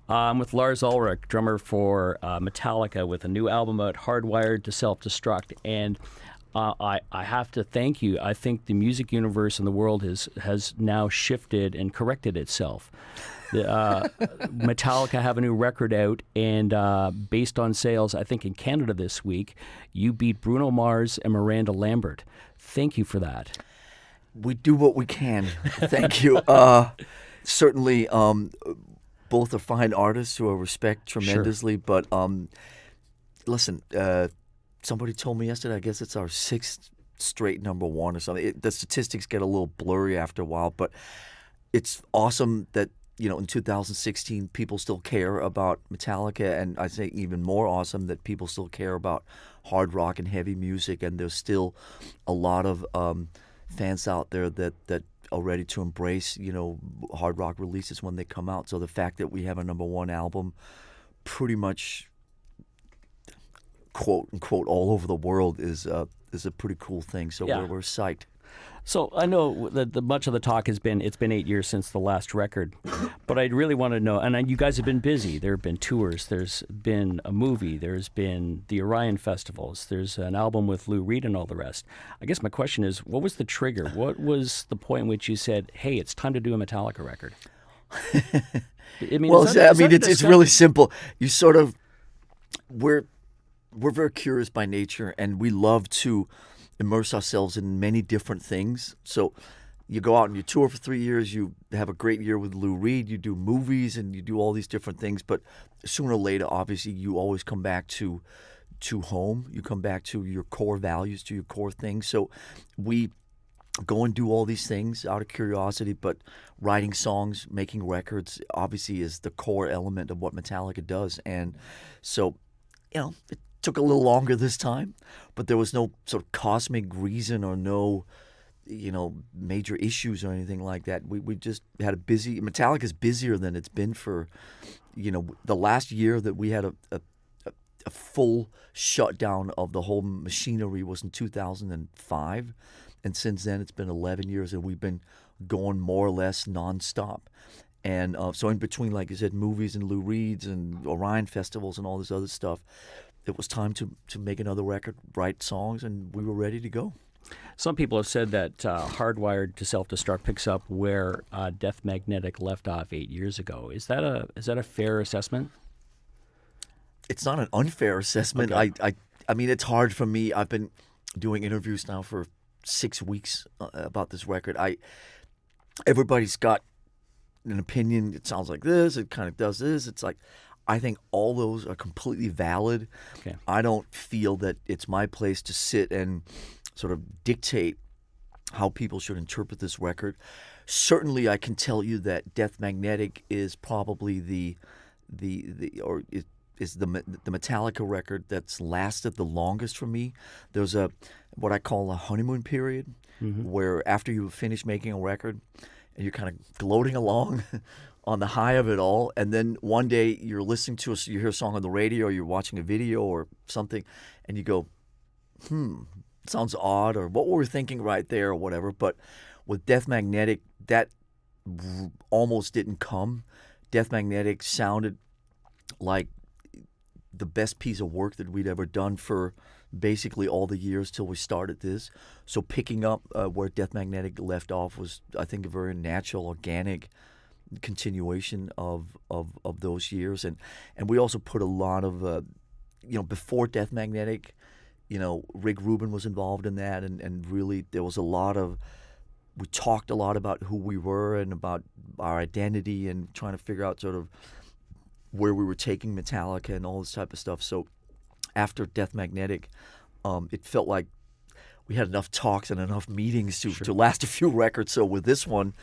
I'm with Lars Ulrich, drummer for Metallica, with a new album out, Hardwired to Self-Destruct. And I have to thank you. I think the music universe in the world has now shifted and corrected itself. Metallica have a new record out, and based on sales, I think in Canada this week, you beat Bruno Mars and Miranda Lambert. Thank you for that. We do what we can. Thank you. Certainly, both are fine artists who I respect tremendously. Sure. But listen, somebody told me yesterday, I guess it's our sixth straight number one or something. The statistics get a little blurry after a while, but it's awesome that, in 2016, people still care about Metallica, and I think even more awesome that people still care about hard rock and heavy music, and there's still a lot of fans out there that are ready to embrace, hard rock releases when they come out. So the fact that we have a number one album pretty much, quote unquote, all over the world is a pretty cool thing. So yeah. we're psyched. So I know that much of the talk has been, it's been 8 years since the last record, but I really want to know, and you guys have been busy. There have been tours, there's been a movie, there's been the Orion festivals, there's an album with Lou Reed and all the rest. I guess my question is, what was the trigger? What was the point in which you said, hey, it's time to do a Metallica record? It's really simple. You sort of, we're very curious by nature, and we love to immerse ourselves in many different things. So you go out and you tour for 3 years, you have a great year with Lou Reed, you do movies and you do all these different things, but sooner or later, obviously, you always come back to home. You come back to your core values, to your core things. So we go and do all these things out of curiosity, but writing songs, making records, obviously is the core element of what Metallica does. And so, it took a little longer this time, but there was no sort of cosmic reason or no, major issues or anything like that. We just had Metallica's busier than it's been for, the last year that we had a full shutdown of the whole machinery was in 2005. And since then, it's been 11 years and we've been going more or less nonstop. And so in between, like you said, movies and Lou Reed's and Orion festivals and all this other stuff, it was time to make another record, write songs, and we were ready to go. Some people have said that Hardwired to Self-Destruct picks up where Death Magnetic left off 8 years ago. Is that a fair assessment? It's not an unfair assessment. Okay. I mean, it's hard for me. I've been doing interviews now for 6 weeks about this record. Everybody's got an opinion. It sounds like this. It kind of does this. It's like, I think all those are completely valid. Okay. I don't feel that it's my place to sit and sort of dictate how people should interpret this record. Certainly, I can tell you that Death Magnetic is probably the Metallica record that's lasted the longest for me. There's what I call a honeymoon period, where after you finish making a record and you're kind of gloating along on the high of it all, and then one day you're listening to you hear a song on the radio, or you're watching a video or something, and you go, sounds odd, or what were we thinking right there, or whatever. But with Death Magnetic, that almost didn't come. Death Magnetic sounded like the best piece of work that we'd ever done for basically all the years till we started this. So picking up where Death Magnetic left off was, I think, a very natural, organic continuation of those years. And we also put a lot of before Death Magnetic, Rick Rubin was involved in that, and really there was we talked a lot about who we were and about our identity and trying to figure out sort of where we were taking Metallica and all this type of stuff. So after Death Magnetic, it felt like we had enough talks and enough meetings to last a few records. So with this one,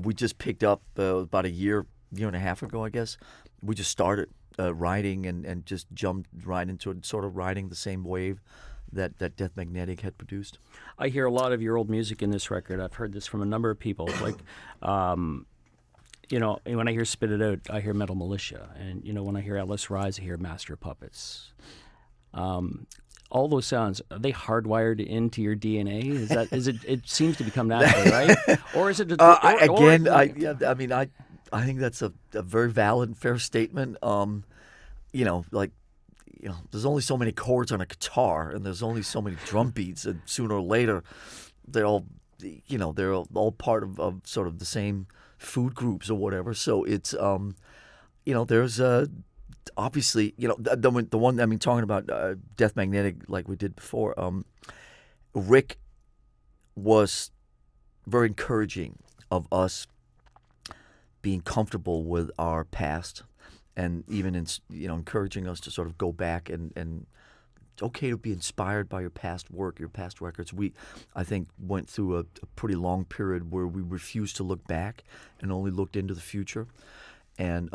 we just picked up about a year and a half ago, I guess. We just started writing and just jumped right into it, sort of riding the same wave that Death Magnetic had produced. I hear a lot of your old music in this record. I've heard this from a number of people. Like, when I hear Spit It Out, I hear Metal Militia. And, when I hear Atlas Rise, I hear Master of Puppets. All those sounds, are they hardwired into your DNA? It seems to become natural, right? Or is it? I think that's a very valid and fair statement. There's only so many chords on a guitar, and there's only so many drum beats, and sooner or later, they're all part of sort of the same food groups or whatever. So it's there's obviously the one, I mean, talking about Death Magnetic like we did before. Rick was very encouraging of us being comfortable with our past, and even encouraging us to sort of go back and okay to be inspired by your past work, your past records. We, I think, went through a pretty long period where we refused to look back and only looked into the future, and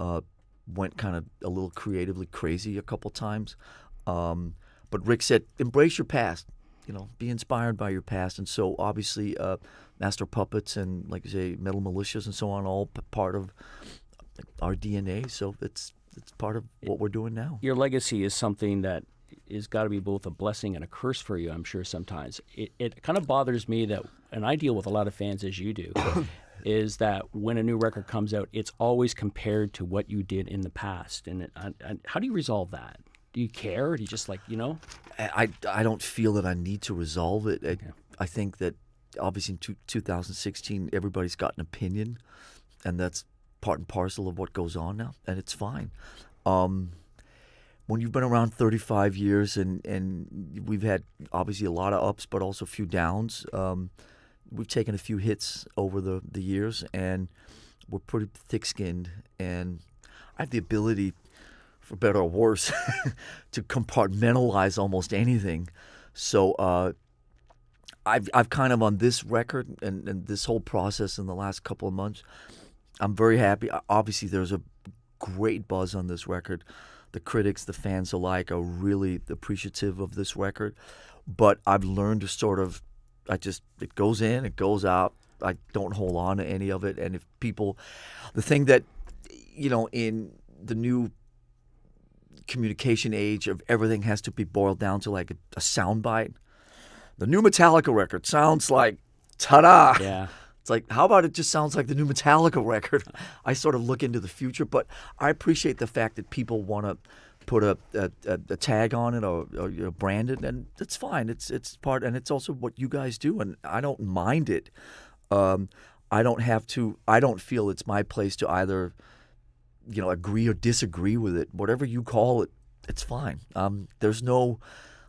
went kind of a little creatively crazy a couple times. But Rick said, embrace your past, be inspired by your past. And so obviously Master Puppets and, like you say, Metal Militias and so on, all part of our DNA. So it's part of what we're doing now. Your legacy is something that is got to be both a blessing and a curse for you, I'm sure, sometimes. It kind of bothers me that, and I deal with a lot of fans as you do, is that when a new record comes out, it's always compared to what you did in the past. And how do you resolve that? Do you care? Or do you just I don't feel that I need to resolve it. I think that obviously in 2016, everybody's got an opinion, and that's part and parcel of what goes on now, and it's fine. When you've been around 35 years and we've had obviously a lot of ups, but also a few downs, we've taken a few hits over the years, and we're pretty thick-skinned, and I have the ability, for better or worse, to compartmentalize almost anything. So I've kind of, on this record and this whole process in the last couple of months, I'm very happy. Obviously, there's a great buzz on this record. The critics, the fans alike are really appreciative of this record. But I've learned to sort of, it goes in, it goes out. I don't hold on to any of it. And if people, the thing that, in the new communication age of everything has to be boiled down to like a soundbite. The new Metallica record sounds like, ta-da! Yeah. It's like, how about it just sounds like the new Metallica record? I sort of look into the future, but I appreciate the fact that people want to put a tag on it or brand it, and it's fine. It's part, and it's also what you guys do, and I don't mind it. I don't feel it's my place to either, agree or disagree with it. Whatever you call it, it's fine. There's no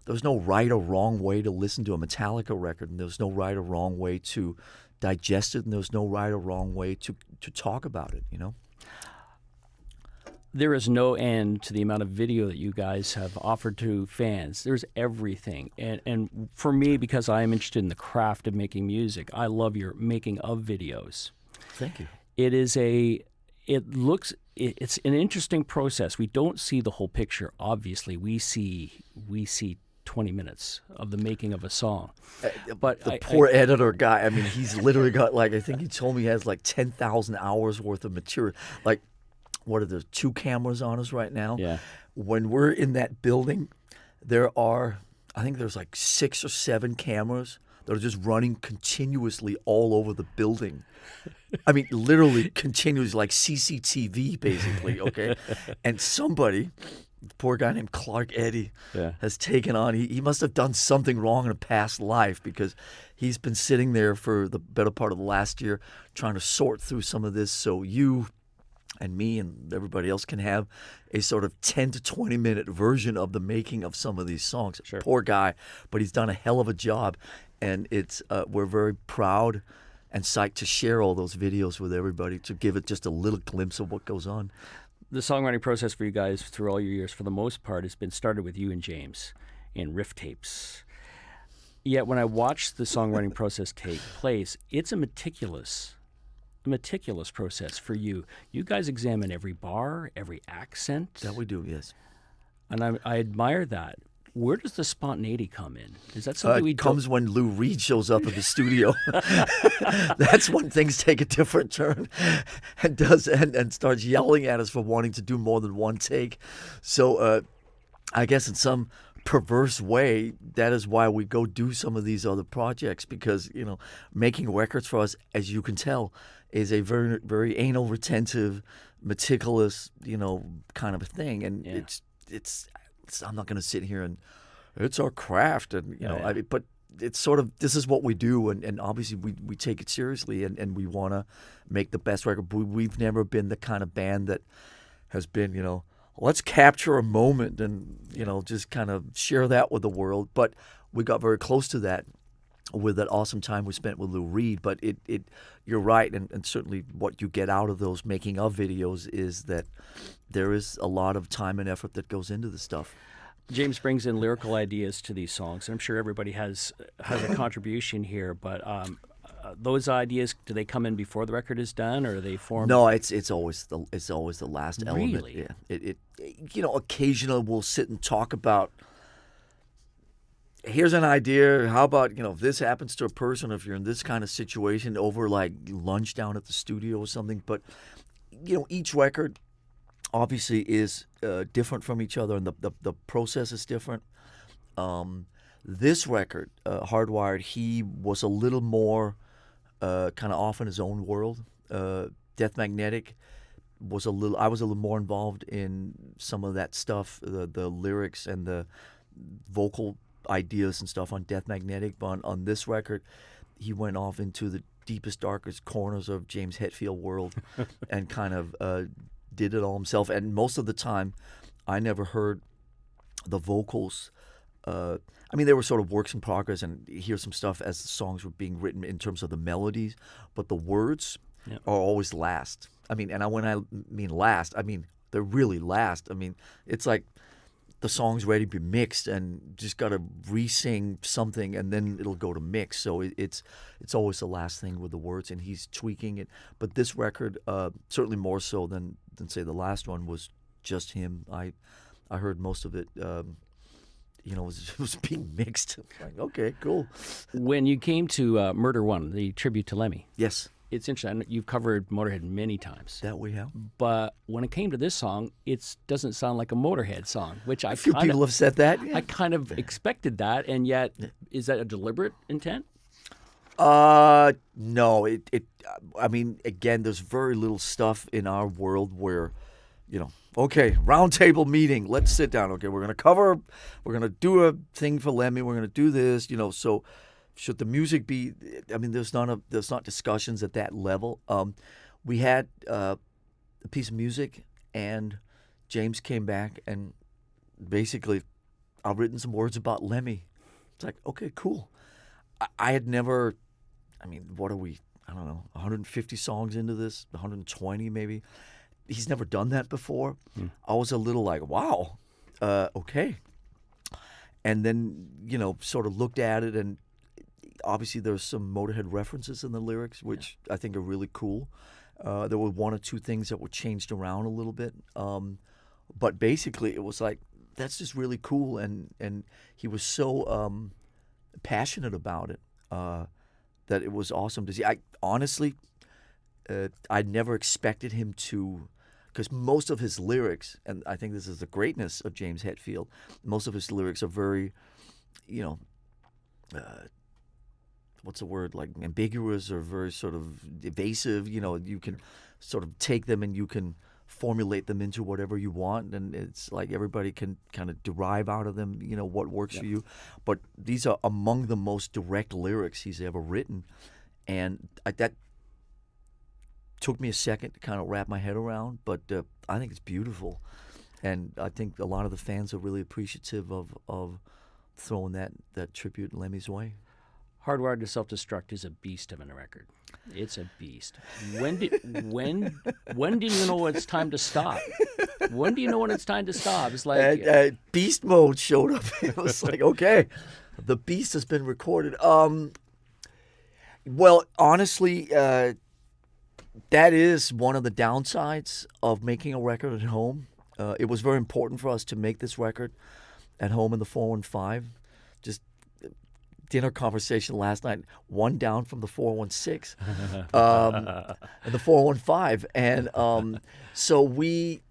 right or wrong way to listen to a Metallica record, and there's no right or wrong way to digest it, and there's no right or wrong way to talk about it, There is no end to the amount of video that you guys have offered to fans. There's everything. And for me, because I am interested in the craft of making music, I love your making of videos. Thank you. It's an interesting process. We don't see the whole picture, obviously. We see 20 minutes of the making of a song. But the poor editor guy, I mean, he's literally got I think he told me he has 10,000 hours worth of material. What are there, 2 cameras on us right now? Yeah. When we're in that building, I think there's 6 or 7 cameras that are just running continuously all over the building. I mean, literally continuously, like CCTV, basically, okay? And somebody, the poor guy named Clark Eddy, has taken on, he must have done something wrong in a past life, because he's been sitting there for the better part of the last year trying to sort through some of this so you and me and everybody else can have a sort of 10 to 20 minute version of the making of some of these songs. Sure. Poor guy, but he's done a hell of a job, and it's we're very proud and psyched to share all those videos with everybody, to give it just a little glimpse of what goes on. The songwriting process for you guys through all your years, for the most part, has been started with you and James in riff tapes. Yet when I watch the songwriting process take place, it's a meticulous process for you. You guys examine every bar, every accent. That we do, yes. And I admire that. Where does the spontaneity come in? Is that something it comes when Lou Reed shows up at the studio. That's when things take a different turn, and starts yelling at us for wanting to do more than one take. So I guess in some perverse way, that is why we go do some of these other projects, because making records for us, as you can tell, is a very, very anal retentive, meticulous kind of a thing, and it's I'm not going to sit here and it's our craft, and but it's sort of, this is what we do, and obviously we take it seriously, and we want to make the best record. We've never been the kind of band that has been let's capture a moment and just kind of share that with the world. But we got very close to that with that awesome time we spent with Lou Reed. But you're right, and certainly what you get out of those making of videos is that there is a lot of time and effort that goes into the stuff. James brings in lyrical ideas to these songs, and I'm sure everybody has a contribution here. But those ideas, do they come in before the record is done, or are they formed? No, it's always the last element. Really? Yeah. Occasionally we'll sit and talk about, here's an idea. How about if this happens to a person, if you're in this kind of situation, over like lunch down at the studio or something. But each record obviously is different from each other, and the process is different. This record, Hardwired, he was a little more kind of off in his own world. Death Magnetic I was a little more involved in some of that stuff, the lyrics and the vocal ideas and stuff on Death Magnetic. But on this record, he went off into the deepest, darkest corners of James Hetfield world and kind of did it all himself. And most of the time, I never heard the vocals. They were sort of works in progress, and hear some stuff as the songs were being written in terms of the melodies, but the words are always last. When I mean last, they're really last. It's like the song's ready to be mixed, and just got to re-sing something, and then it'll go to mix. So it's always the last thing with the words, and he's tweaking it. But this record, certainly more so than say the last one, was just him. I heard most of it. It was being mixed. Like, okay, cool. When you came to Murder One, the tribute to Lemmy, yes, it's interesting. You've covered Motorhead many times. That we have. But when it came to this song, it doesn't sound like a Motorhead song, which a few people have said that. Yeah. I kind of expected that, and yet, is that a deliberate intent? No. Again, there's very little stuff in our world where, okay, round table meeting, let's sit down. Okay, we're going to do a thing for Lemmy, we're going to do this, so should the music be, there's not discussions at that level. We had a piece of music, and James came back, and basically I've written some words about Lemmy. It's like, okay, cool. I had never, what are we, I don't know, 150 songs into this, 120 maybe. He's never done that before. I was a little like, wow, okay. And then, sort of looked at it, and obviously there's some Motorhead references in the lyrics, which I think are really cool. There were one or two things that were changed around a little bit. But basically it was like, that's just really cool. And he was so passionate about it that it was awesome to see. I honestly, I never expected him to, because most of his lyrics, and I think this is the greatness of James Hetfield, most of his lyrics are very, what's the word, like ambiguous or very sort of evasive. You can sort of take them and you can formulate them into whatever you want, and it's like everybody can kind of derive out of them, what works for you. But these are among the most direct lyrics he's ever written, and that took me a second to kind of wrap my head around, but I think it's beautiful, and I think a lot of the fans are really appreciative of throwing that tribute Lemmy's way. Hardwired to Self-Destruct is a beast of a record. It's a beast. When do you know it's time to stop? When do you know when it's time to stop? It's like beast mode showed up. It was like, okay, the beast has been recorded. Well, honestly, that is one of the downsides of making a record at home. It was very important for us to make this record at home in the 415. Just dinner conversation last night, one down from the 416 and the 415. And so we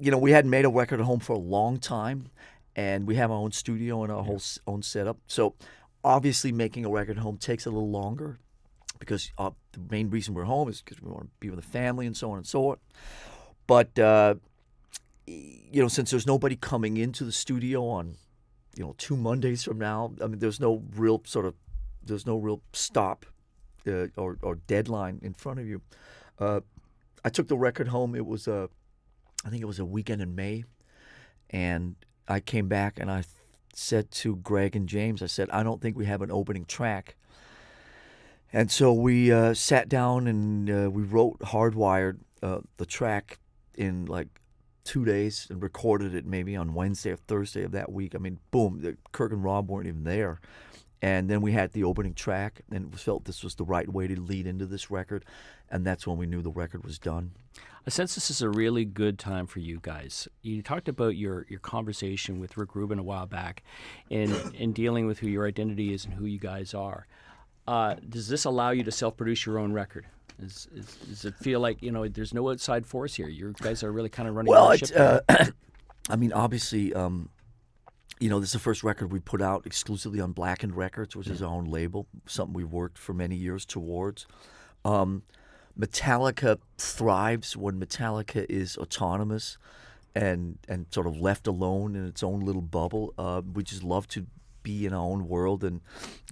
hadn't made a record at home for a long time. and we have our own studio and our whole own setup. So obviously making a record at home takes a little longer because the main reason we're home is because we want to be with the family and so on and so on. But since there's nobody coming into the studio on 2 Mondays from now, I mean, there's no real stop or deadline in front of you. I took the record home. It was I think it was a weekend in May, and I came back and I said to Greg and James, I said, I don't think we have an opening track. And so we sat down and we wrote Hardwired, the track, in like 2 days and recorded it maybe on Wednesday or Thursday of that week. I mean, boom, Kirk and Rob weren't even there. And then we had the opening track and felt this was the right way to lead into this record. And that's when we knew the record was done. I sense this is a really good time for you guys. You talked about your conversation with Rick Rubin a while back in dealing with who your identity is and who you guys are. Does this allow you to self-produce your own record? Does it feel like, there's no outside force here? You guys are really kind of running the ship? I mean, obviously, this is the first record we put out exclusively on Blackened Records, which is our own label, something we worked for many years towards. Metallica thrives when Metallica is autonomous and sort of left alone in its own little bubble. We just love to be in our own world and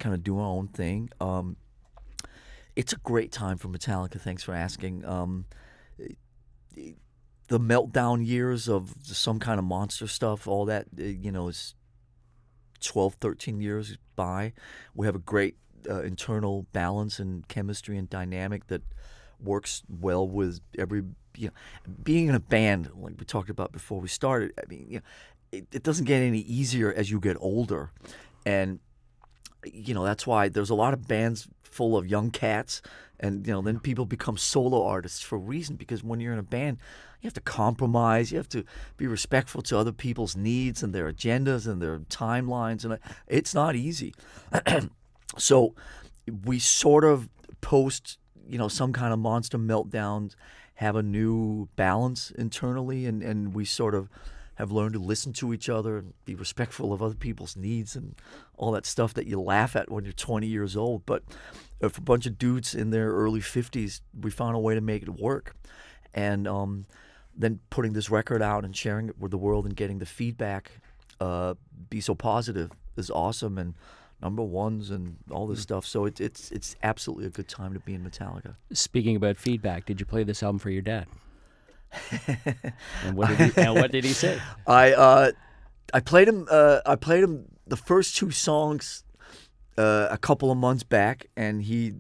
kind of do our own thing. It's a great time for Metallica. Thanks for asking. The meltdown years of some kind of monster stuff, all that, is 12, 13 years by. We have a great internal balance and chemistry and dynamic that works well with being in a band, like we talked about before we started. I mean, it doesn't get any easier as you get older. And, that's why there's a lot of bands full of young cats. And, then people become solo artists for a reason, because when you're in a band, you have to compromise. You have to be respectful to other people's needs and their agendas and their timelines. And it's not easy. So we sort of post, some kind of monster meltdowns, have a new balance internally. And we sort of have learned to listen to each other and be respectful of other people's needs and all that stuff that you laugh at when you're 20 years old. But for a bunch of dudes in their early 50s, we found a way to make it work. And then putting this record out and sharing it with the world and getting the feedback be so positive is awesome, and number ones and all this stuff. So it's absolutely a good time to be in Metallica. Speaking about feedback, did you play this album for your dad? And what did he say? I played him the first 2 songs a couple of months back, and he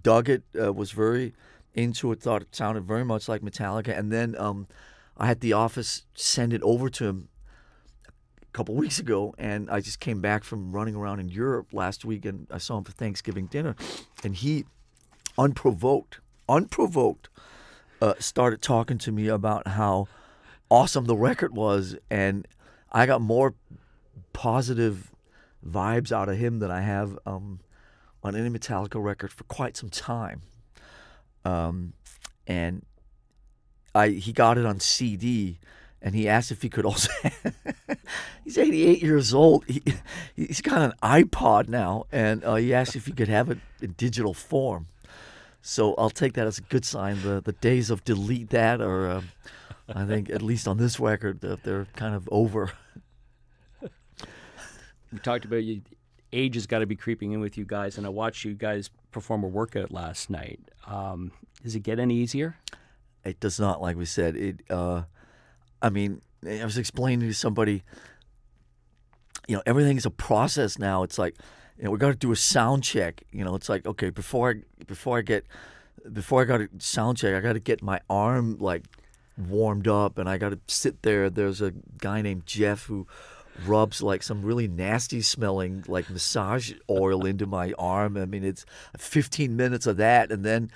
dug it, was very into it, thought it sounded very much like Metallica. And then I had the office send it over to him a couple weeks ago, and I just came back from running around in Europe last week, and I saw him for Thanksgiving dinner, and he, unprovoked, started talking to me about how awesome the record was, and I got more positive vibes out of him than I have on any Metallica record for quite some time. And he got it on CD, and he asked if he could also. He's 88 years old. He's got an iPod now, and he asked if he could have it in digital form. So I'll take that as a good sign. The days of delete that are, I think, at least on this record, they're kind of over. We talked about age has got to be creeping in with you guys, and I watched you guys perform a workout last night. Does it get any easier? It does not, like we said. I mean, I was explaining to somebody, everything is a process now. It's like, we got to do a sound check. It's like, okay, before I got a sound check, I got to get my arm like warmed up, and I got to sit there. There's a guy named Jeff who rubs like some really nasty smelling like massage oil into my arm. I mean, it's 15 minutes of that, and then,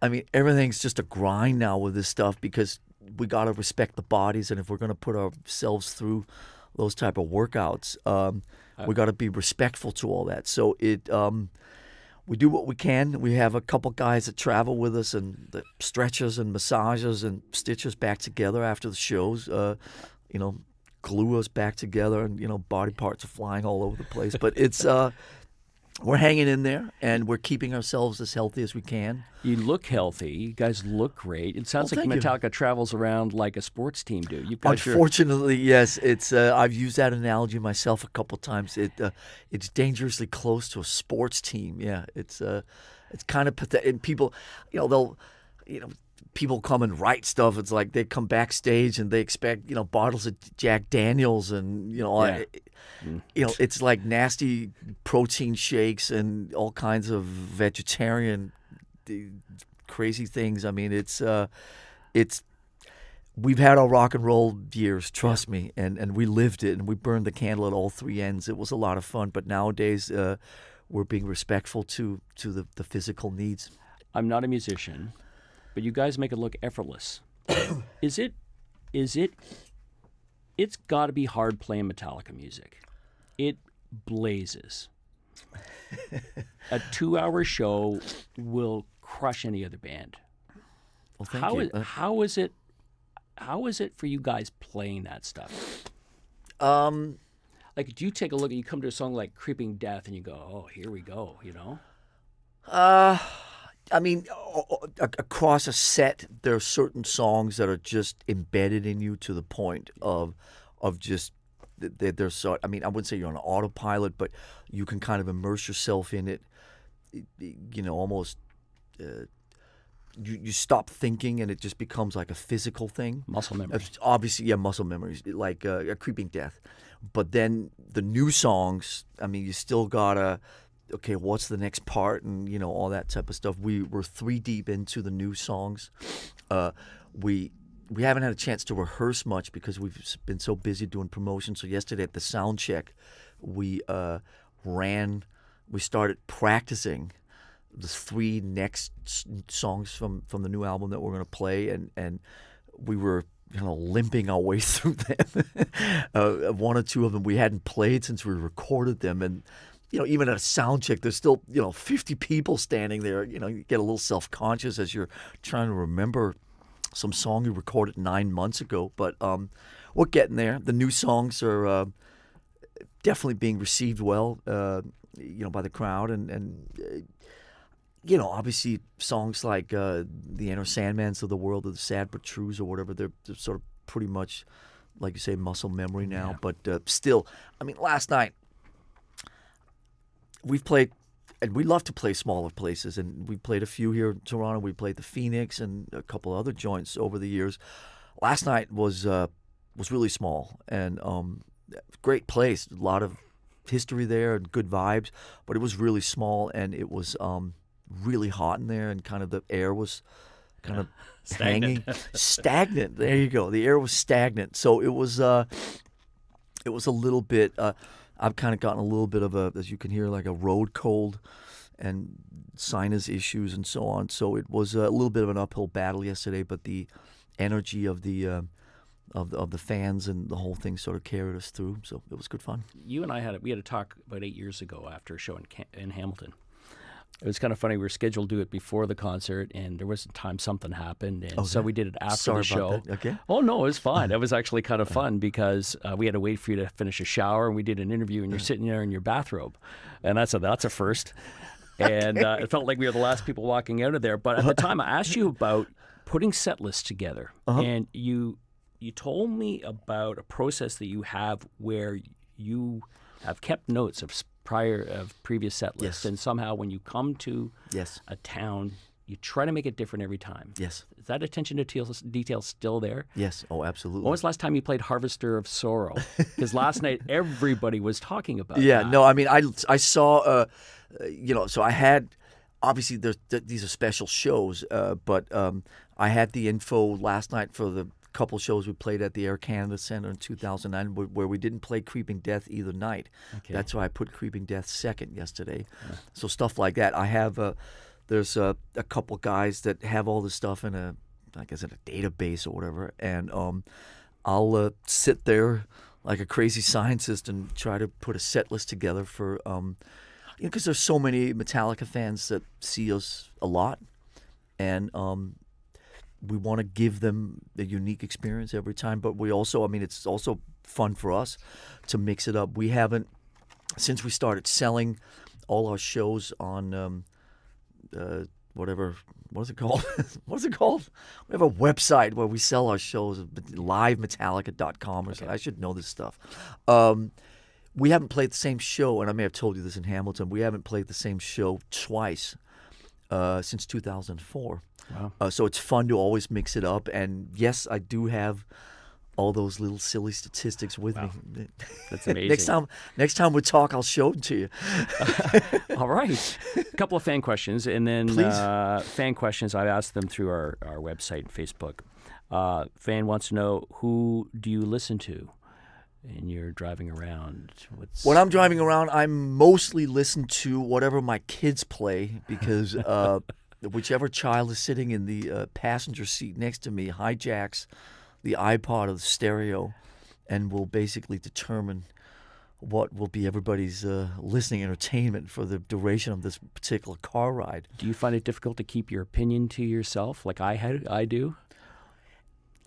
I mean, everything's just a grind now with this stuff, because we got to respect the bodies, and if we're going to put ourselves through those type of workouts, we got to be respectful to all that. So we do what we can. We have a couple guys that travel with us, and that stretch us and massages and stitch us back together after the shows. glue us back together, and body parts are flying all over the place. But it's we're hanging in there, and we're keeping ourselves as healthy as we can. You look healthy. You guys look great. It sounds like thank you. Metallica travels around like a sports team do. You've got Unfortunately, yes. It's I've used that analogy myself a couple times. It's dangerously close to a sports team. Yeah, it's kind of pathetic. And people, they'll, people come and write stuff. It's like they come backstage and they expect bottles of Jack Daniels and it's like nasty protein shakes and all kinds of vegetarian crazy things. I mean, it's we've had our rock and roll years, trust me, and we lived it, and we burned the candle at all three ends. It was a lot of fun, but nowadays we're being respectful to the physical needs. I'm not a musician, but you guys make it look effortless. Is it? It's got to be hard playing Metallica music. It blazes. A 2-hour show will crush any other band. Well, thank you. How is it for you guys playing that stuff? Like, do you take a look? You come to a song like "Creeping Death" and you go, "Oh, here we go," I mean, across a set, there are certain songs that are just embedded in you to the point of just they're so. I mean, I wouldn't say you're on autopilot, but you can kind of immerse yourself in it. Almost. You stop thinking, and it just becomes like a physical thing. Muscle memory. Obviously, yeah, muscle memories, like a Creeping Death. But then the new songs, I mean, you still gotta, okay, what's the next part, and all that type of stuff. We're 3 deep into the new songs. We haven't had a chance to rehearse much because we've been so busy doing promotion. So yesterday at the sound check, we started practicing the 3 next songs from the new album that we're going to play, and we were limping our way through them. 1 or 2 of them we hadn't played since we recorded them, and even at a sound check, there's still 50 people standing there. You get a little self-conscious as you're trying to remember some song you recorded 9 months ago, but we're getting there. The new songs are definitely being received well, by the crowd, and obviously songs like the Enter Sandmans of the world, or the Sad But Trues, or whatever, they're sort of pretty much, like you say, muscle memory now. Yeah. But still, I mean, last night we've played, and we love to play smaller places, and we played a few here in Toronto. We played the Phoenix and a couple other joints over the years. Last night was really small, and great place, a lot of history there and good vibes, but it was really small, and it was really hot in there, and kind of the air was kind of hanging stagnant. There you go. The air was stagnant, so it was a little bit. I've kind of gotten a little bit of as you can hear, like a road cold and sinus issues and so on. So it was a little bit of an uphill battle yesterday, but the energy of the fans and the whole thing sort of carried us through. So it was good fun. You and I had a talk about 8 years ago after a show in Hamilton. It was kind of funny. We were scheduled to do it before the concert, and there was a time something happened, and so we did it after the show. About that. Okay. Oh no, it was fine. It was actually kind of fun because we had to wait for you to finish a shower, and we did an interview, and you're sitting there in your bathrobe, and that's a first. And it felt like we were the last people walking out of there. But at the time, I asked you about putting set lists together, and you told me about a process that you have where you have kept notes of previous set lists, yes. And somehow when you come to yes. a town, you try to make it different every time. Yes. Is that attention to detail still there? Yes. Oh, absolutely. When was the last time you played Harvester of Sorrow? Because last night everybody was talking about that. that. No, I mean, I saw, so I had, obviously these are special shows, but I had the info last night for the couple shows we played at the Air Canada Centre in 2009 where we didn't play Creeping Death either night. Okay. That's why I put Creeping Death second yesterday. Yeah. So stuff like that. I have there's a couple guys that have all this stuff in a database or whatever, and I'll sit there like a crazy scientist and try to put a set list together for because there's so many Metallica fans that see us a lot, and we want to give them a unique experience every time, but we also, I mean, it's also fun for us to mix it up. We haven't, since we started selling all our shows on whatever, what is it called? What is it called? We have a website where we sell our shows, livemetallica.com or something. I should know this stuff. We haven't played the same show, and I may have told you this in Hamilton. We haven't played the same show twice since 2004. Wow. So it's fun to always mix it up. And yes, I do have all those little silly statistics with me. That's amazing. Next time we talk, I'll show them to you. All right. A couple of fan questions, and then fan questions, I asked them through our website and Facebook. Fan wants to know, who do you listen to when you're driving around? When I'm driving around, I mostly listen to whatever my kids play, because whichever child is sitting in the passenger seat next to me hijacks the iPod or the stereo and will basically determine what will be everybody's listening entertainment for the duration of this particular car ride. Do you find it difficult to keep your opinion to yourself like I do?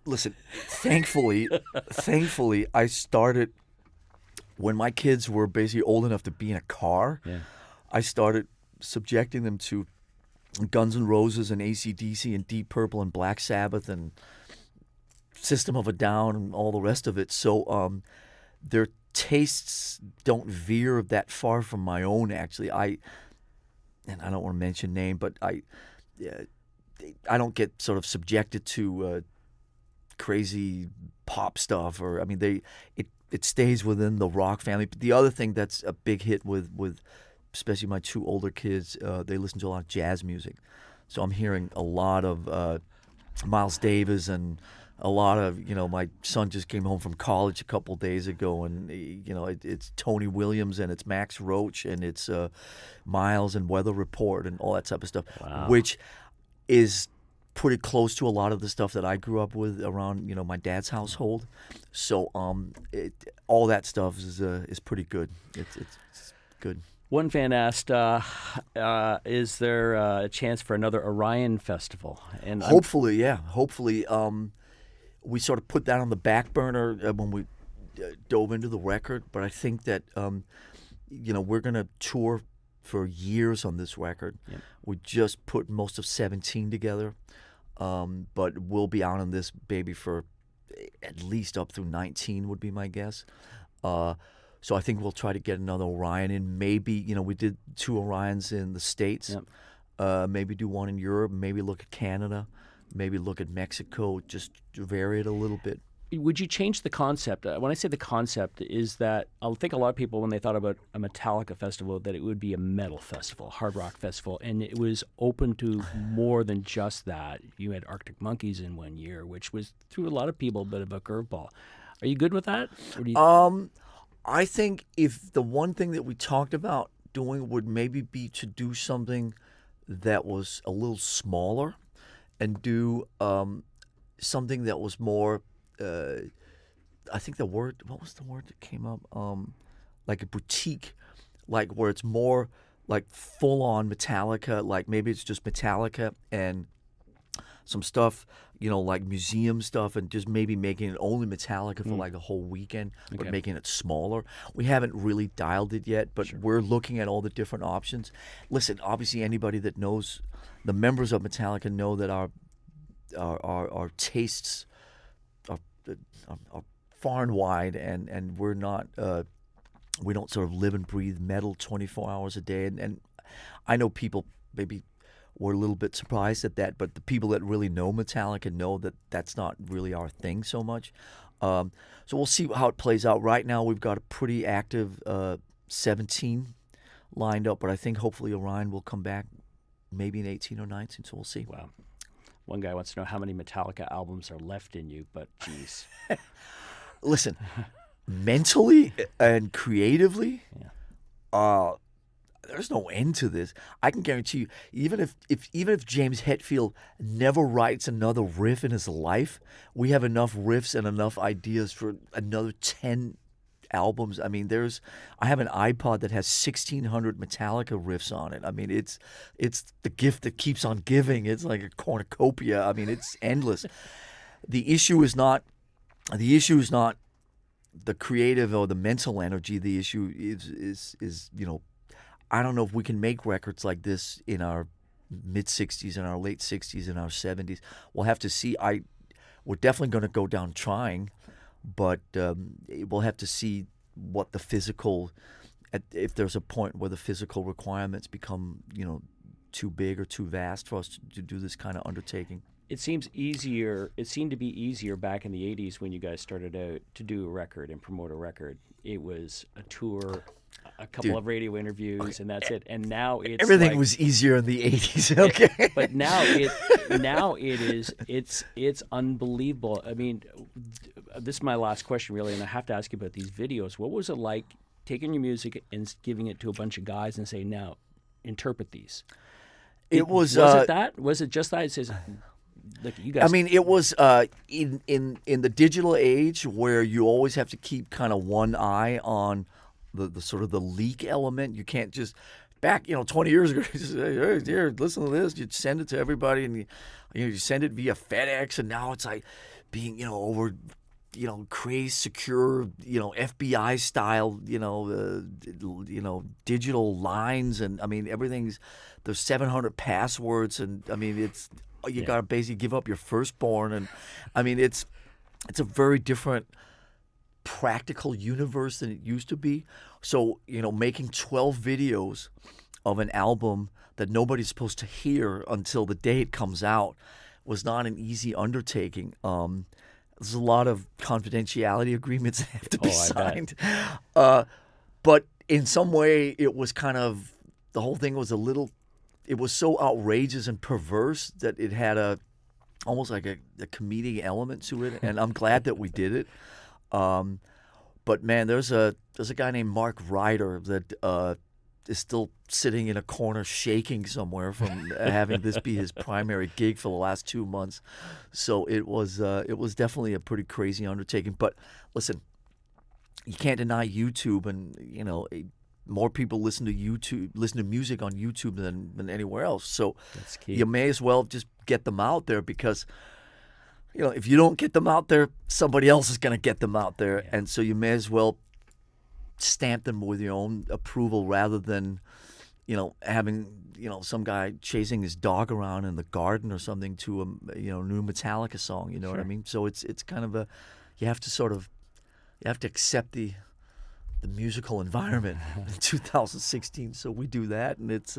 Listen, thankfully, I started when my kids were basically old enough to be in a car. Yeah. I started subjecting them to Guns N' Roses and AC/DC and Deep Purple and Black Sabbath and System of a Down and all the rest of it. So their tastes don't veer that far from my own, actually. And I don't want to mention name, but I don't get sort of subjected to crazy pop stuff, or it stays within the rock family. But the other thing that's a big hit with especially my two older kids, they listen to a lot of jazz music. So I'm hearing a lot of Miles Davis and a lot of, my son just came home from college a couple days ago, and it's Tony Williams and it's Max Roach and it's Miles and Weather Report and all that type of stuff, which is pretty close to a lot of the stuff that I grew up with around my dad's household. So all that stuff is pretty good. It's good. One fan asked, is there a chance for another Orion festival? And hopefully, yeah. Hopefully. We sort of put that on the back burner when we dove into the record, but I think that we're going to tour for years on this record. Yep. We just put most of 17 together, but we'll be out on this baby for at least up through 19 would be my guess. So I think we'll try to get another Orion in. Maybe, we did 2 Orions in the States. Yep. Maybe do one in Europe. Maybe look at Canada. Maybe look at Mexico, just to vary it a little bit. Would you change the concept? When I say the concept, is that I think a lot of people, when they thought about a Metallica festival, that it would be a metal festival, hard rock festival, and it was open to more than just that. You had Arctic Monkeys in one year, which was, threw a lot of people a bit of a curveball. Are you good with that? Or do you... I think if the one thing that we talked about doing would maybe be to do something that was a little smaller, and do something that was more, I think what was the word that came up? Like a boutique, like where it's more like full-on Metallica, like maybe it's just Metallica and some stuff, like museum stuff, and just maybe making it only Metallica for like a whole weekend, but making it smaller. We haven't really dialed it yet, but we're looking at all the different options. Listen, obviously anybody that knows, the members of Metallica know that our tastes are far and wide, and we're not we don't sort of live and breathe metal 24 hours a day, and I know people maybe were a little bit surprised at that, but the people that really know Metallica know that that's not really our thing so much. So we'll see how it plays out. Right now we've got a pretty active 17 lined up, but I think hopefully Orion will come back maybe in 18 or 19, so we'll see. Wow. One guy wants to know how many Metallica albums are left in you, but geez. Listen, mentally and creatively, there's no end to this. I can guarantee you, even if James Hetfield never writes another riff in his life, we have enough riffs and enough ideas for another 10 albums. I mean, I have an iPod that has 1,600 Metallica riffs on it. I mean, it's the gift that keeps on giving. It's like a cornucopia. I mean, it's endless. The issue is not the creative or the mental energy. The issue is I don't know if we can make records like this in our mid-60s, in our late 60s, in our 70s. We'll have to see. We're definitely going to go down trying, but we'll have to see what the physical, if there's a point where the physical requirements become, too big or too vast for us to do this kind of undertaking. It seems easier. It seemed to be easier back in the 80s when you guys started out to do a record and promote a record. It was a tour, a couple of radio interviews, and that's it. And now it's everything was easier in the 80s. Okay, but now it's unbelievable. I mean, this is my last question, really, and I have to ask you about these videos. What was it like taking your music and giving it to a bunch of guys and saying, "Now, interpret these"? Was it that? Was it just that? It says, look, you guys. I mean, it was in the digital age where you always have to keep kind of one eye on the sort of the leak element. You can't just back 20 years ago. You just say, hey, here, listen to this. You'd send it to everybody, and you send it via FedEx, and now it's like being over. Crazy, secure, FBI style, digital lines, and I mean everything's. There's 700 passwords, and I mean it's you got to basically give up your firstborn, and I mean it's a very different practical universe than it used to be. So making 12 videos of an album that nobody's supposed to hear until the day it comes out was not an easy undertaking. There's a lot of confidentiality agreements that have to be signed. But in some way, it was kind of, the whole thing was it was so outrageous and perverse that it had almost like a comedic element to it. And I'm glad that we did it. But man, there's a guy named Mark Ryder that is still sitting in a corner shaking somewhere from having this be his primary gig for the last 2 months. So it was definitely a pretty crazy undertaking. But listen, you can't deny YouTube, and more people listen to music on YouTube than anywhere else. So that's key. You may as well just get them out there, because if you don't get them out there, somebody else is going to get them out there, and so you may as well stamp them with your own approval rather than having some guy chasing his dog around in the garden or something to a new Metallica song. You know what I mean? So it's kind of you have to accept the musical environment in 2016. So we do that, and it's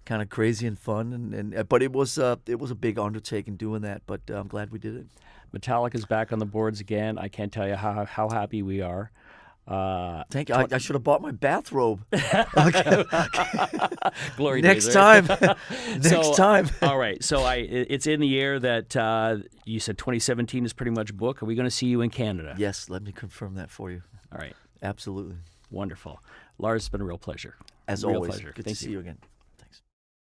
kind of crazy and fun, but it was a big undertaking doing that, but I'm glad we did it. Metallica's back on the boards again. I can't tell you how happy we are. Thank you. I should have bought my bathrobe. Glory next days, right? time. Next time. All right. So it's in the air that you said 2017 is pretty much booked. Are we going to see you in Canada? Yes. Let me confirm that for you. All right. Absolutely. Wonderful. Lars, it's been a real pleasure. As real always. Pleasure. Good Thank to see you again.